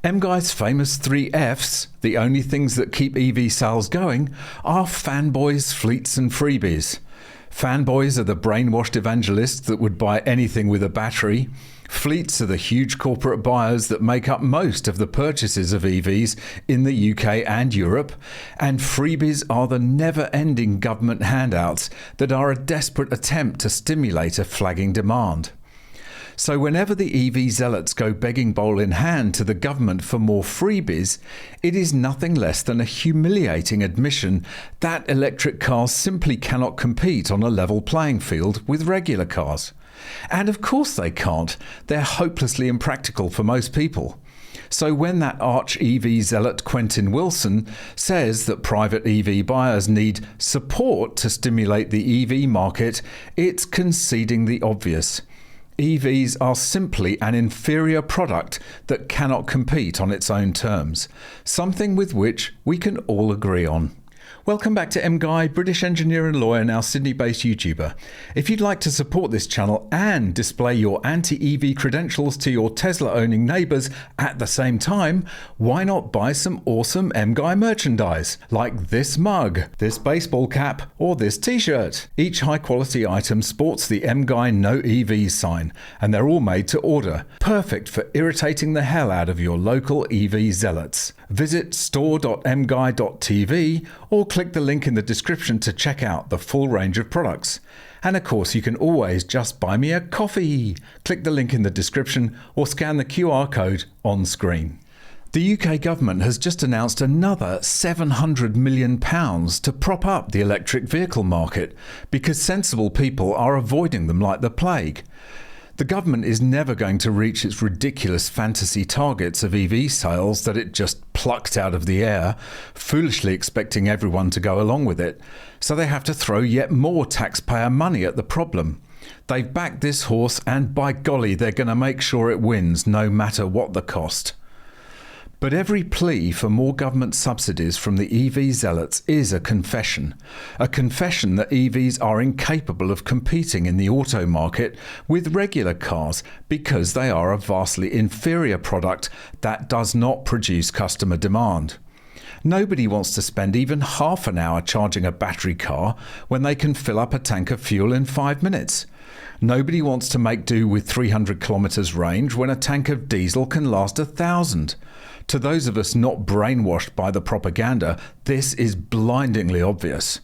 MGUY's famous 3 Fs, the only things that keep EV sales going, are fanboys, fleets and freebies. Fanboys are the brainwashed evangelists that would buy anything with a battery. Fleets are the huge corporate buyers that make up most of the purchases of EVs in the UK and Europe. And freebies are the never-ending government handouts that are a desperate attempt to stimulate a flagging demand. So whenever the EV zealots go begging bowl in hand to the government for more freebies, it is nothing less than a humiliating admission that electric cars simply cannot compete on a level playing field with regular cars. And of course they can't. They're hopelessly impractical for most people. So when that arch EV zealot Quentin Wilson says that private EV buyers need support to stimulate the EV market, it's conceding the obvious. EVs are simply an inferior product that cannot compete on its own terms, something with which we can all agree on. Welcome back to MGUY, British engineer and lawyer, now Sydney-based YouTuber. If you'd like to support this channel and display your anti-EV credentials to your Tesla-owning neighbours at the same time, why not buy some awesome MGUY merchandise, like this mug, this baseball cap, or this t-shirt. Each high-quality item sports the MGUY No EVs sign, and they're all made to order, perfect for irritating the hell out of your local EV zealots. Visit store.mguy.tv or click the link in the description to check out the full range of products. And of course, you can always just buy me a coffee. Click the link in the description or scan the QR code on screen. The UK government has just announced another £700 million to prop up the electric vehicle market because sensible people are avoiding them like the plague. The government is never going to reach its ridiculous fantasy targets of EV sales that it just plucked out of the air, foolishly expecting everyone to go along with it. So they have to throw yet more taxpayer money at the problem. They've backed this horse and by golly, they're going to make sure it wins no matter what the cost. But every plea for more government subsidies from the EV zealots is a confession that EVs are incapable of competing in the auto market with regular cars because they are a vastly inferior product that does not produce customer demand. Nobody wants to spend even half an hour charging a battery car when they can fill up a tank of fuel in 5 minutes. Nobody wants to make do with 300 kilometers range when a tank of diesel can last 1,000. To those of us not brainwashed by the propaganda, this is blindingly obvious.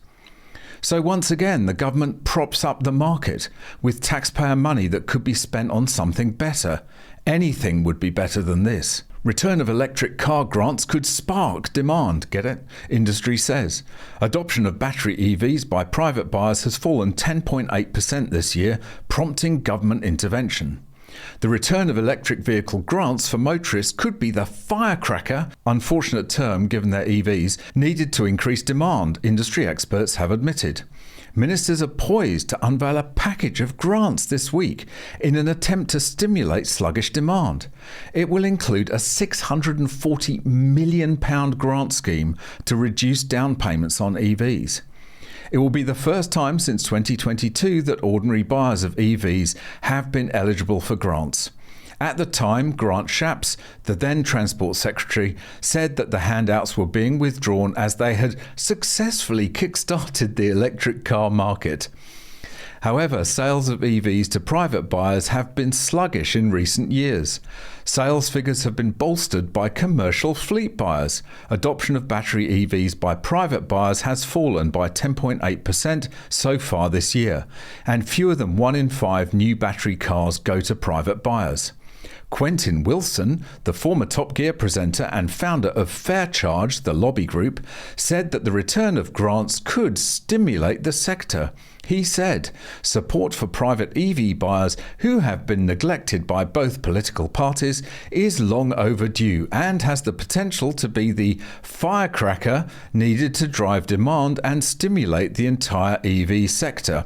So once again, the government props up the market with taxpayer money that could be spent on something better. Anything would be better than this. Return of electric car grants could spark demand, get it? Industry says. Adoption of battery EVs by private buyers has fallen 10.8% this year, prompting government intervention. The return of electric vehicle grants for motorists could be the firecracker, unfortunate term given their EVs, needed to increase demand, industry experts have admitted. Ministers are poised to unveil a package of grants this week in an attempt to stimulate sluggish demand. It will include a £640 million grant scheme to reduce down payments on EVs. It will be the first time since 2022 that ordinary buyers of EVs have been eligible for grants. At the time, Grant Shapps, the then Transport Secretary, said that the handouts were being withdrawn as they had successfully kick-started the electric car market. However, sales of EVs to private buyers have been sluggish in recent years. Sales figures have been bolstered by commercial fleet buyers. Adoption of battery EVs by private buyers has fallen by 10.8% so far this year, and fewer than 1 in 5 new battery cars go to private buyers. Quentin Wilson, the former Top Gear presenter and founder of Fair Charge, the lobby group, said that the return of grants could stimulate the sector. He said, support for private EV buyers who have been neglected by both political parties is long overdue and has the potential to be the firecracker needed to drive demand and stimulate the entire EV sector.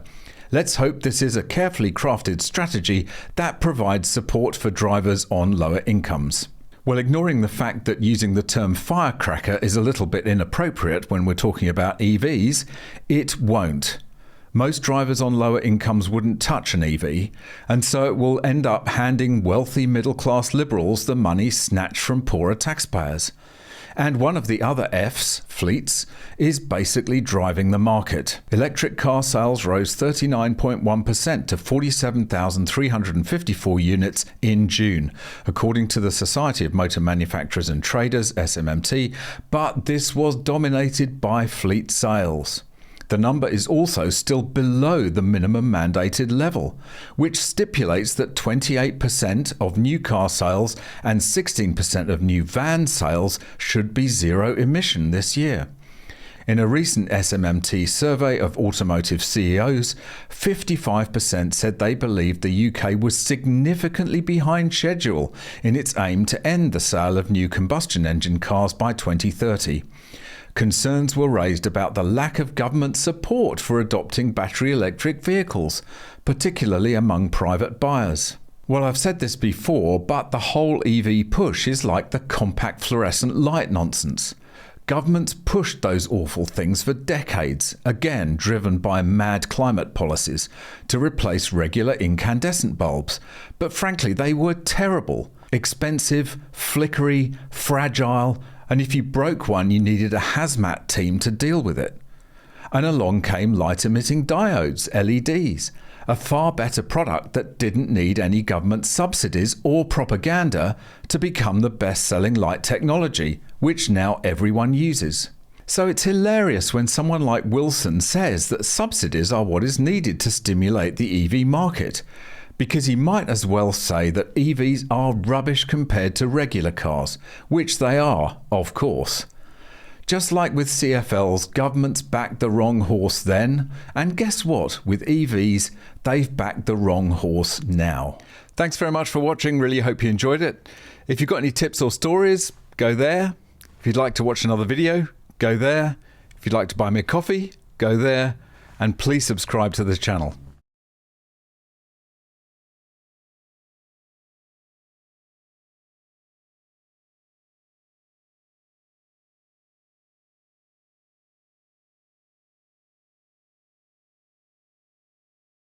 Let's hope this is a carefully crafted strategy that provides support for drivers on lower incomes. Well, ignoring the fact that using the term firecracker is a little bit inappropriate when we're talking about EVs, it won't. Most drivers on lower incomes wouldn't touch an EV, and so it will end up handing wealthy middle-class liberals the money snatched from poorer taxpayers. And one of the other Fs, fleets, is basically driving the market. Electric car sales rose 39.1% to 47,354 units in June, according to the Society of Motor Manufacturers and Traders, SMMT, but this was dominated by fleet sales. The number is also still below the minimum mandated level, which stipulates that 28% of new car sales and 16% of new van sales should be zero emission this year. In a recent SMMT survey of automotive CEOs, 55% said they believed the UK was significantly behind schedule in its aim to end the sale of new combustion engine cars by 2030. Concerns were raised about the lack of government support for adopting battery electric vehicles, particularly among private buyers. Well, I've said this before, but the whole EV push is like the compact fluorescent light nonsense. Governments pushed those awful things for decades, again driven by mad climate policies, to replace regular incandescent bulbs. But frankly, they were terrible, expensive, flickery, fragile, and if you broke one, you needed a hazmat team to deal with it. And along came light-emitting diodes, LEDs, a far better product that didn't need any government subsidies or propaganda to become the best-selling light technology, which now everyone uses. So it's hilarious when someone like Wilson says that subsidies are what is needed to stimulate the EV market, because he might as well say that EVs are rubbish compared to regular cars, which they are, of course. Just like with CFLs, governments backed the wrong horse then, and guess what? With EVs, they've backed the wrong horse now. Thanks very much for watching, really hope you enjoyed it. If you've got any tips or stories, go there. If you'd like to watch another video, go there. If you'd like to buy me a coffee, go there. And please subscribe to the channel.